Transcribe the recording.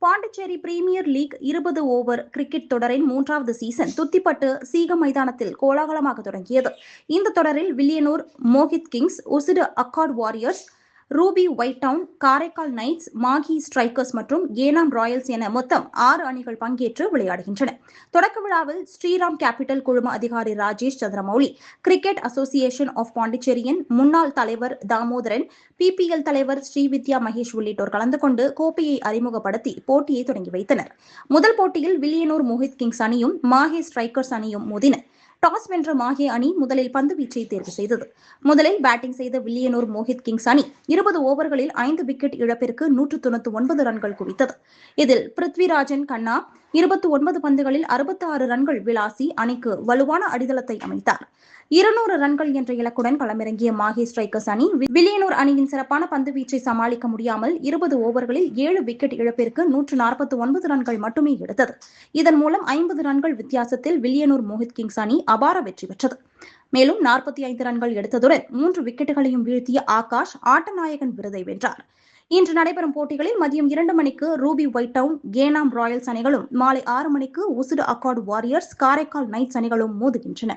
Pondicherry premier league 20 over cricket தொடரின் 3வது season Thuthipattu சீகம் மைதானத்தில் கோலாகலமாக தொடங்கியது. இந்த தொடரில் வில்லியனூர் மோஹித் கிங்ஸ், உசிறு accord warriors, ruby white town, Karaikal knights, Mahe strikers மற்றும் ஏனாம் ராயல்ஸ் என மொத்தம் 6 அணிகள் பங்கேற்று விளையாடுகின்றன. தொடக்க விழாவில் ஸ்ரீராம் கேபிட்டல் குழும அதிகாரி Rajesh Chandramouli, cricket association of பாண்டிச்சேரியின் முன்னாள் தலைவர் தாமோதரன், பிபிஎல் தலைவர் ஸ்ரீவித்யா மகேஷ் உள்ளிட்டோர் கலந்து கொண்டு கோப்பையை அறிமுகப்படுத்தி போட்டியை தொடங்கி வைத்தனர். முதல் போட்டியில் வில்லியனூர் மோஹித் கிங்ஸ் அணியும் மாஹே ஸ்ட்ரைக்கர்ஸ் அணியும் மோதின. டாஸ் வென்ற மாஹே அணி முதலில் பந்து வீச்சை தேர்வு செய்தது. முதலில் பேட்டிங் செய்த வில்லியனூர் மோஹித் கிங்ஸ் அணி 20 ஓவர்களில் 5 விக்கெட் இழப்பிற்கு 199 ரன்கள் குவித்தது. இதில் பிருத்விராஜன் கண்ணா 29 பந்துகளில் 66 ரன்கள் விளாசி அணிக்கு வலுவான அடித்தளத்தை அமைத்தார். 200 ரன்கள் என்ற இலக்குடன் களமிறங்கிய மாஹே ஸ்ட்ரைக்கர்ஸ் அணி வில்லியனூர் அணியின் சிறப்பான பந்து வீச்சை சமாளிக்க முடியாமல் 20 ஓவர்களில் 7 விக்கெட் இழப்பிற்கு 149 ரன்கள் மட்டுமே எடுத்தது. இதன் மூலம் 50 ரன்கள் வித்தியாசத்தில் வில்லியனூர் மோஹித் கிங்ஸ் அணி அபார வெற்றி பெற்றது. மேலும் 45 ரன்கள் எடுத்ததுடன் 3 விக்கெட்டுகளையும் வீழ்த்திய ஆகாஷ் ஆட்டநாயகன் விருதை வென்றார். இன்று நடைபெறும் போட்டிகளில் மதியம் 2 மணிக்கு Ruby white Town, Yanam Royals அணிகளும், மாலை 6 மணிக்கு உசிறு அக்கார்ட் வாரியர்ஸ், காரைக்கால் நைட்ஸ் அணிகளும் மோதுகின்றன.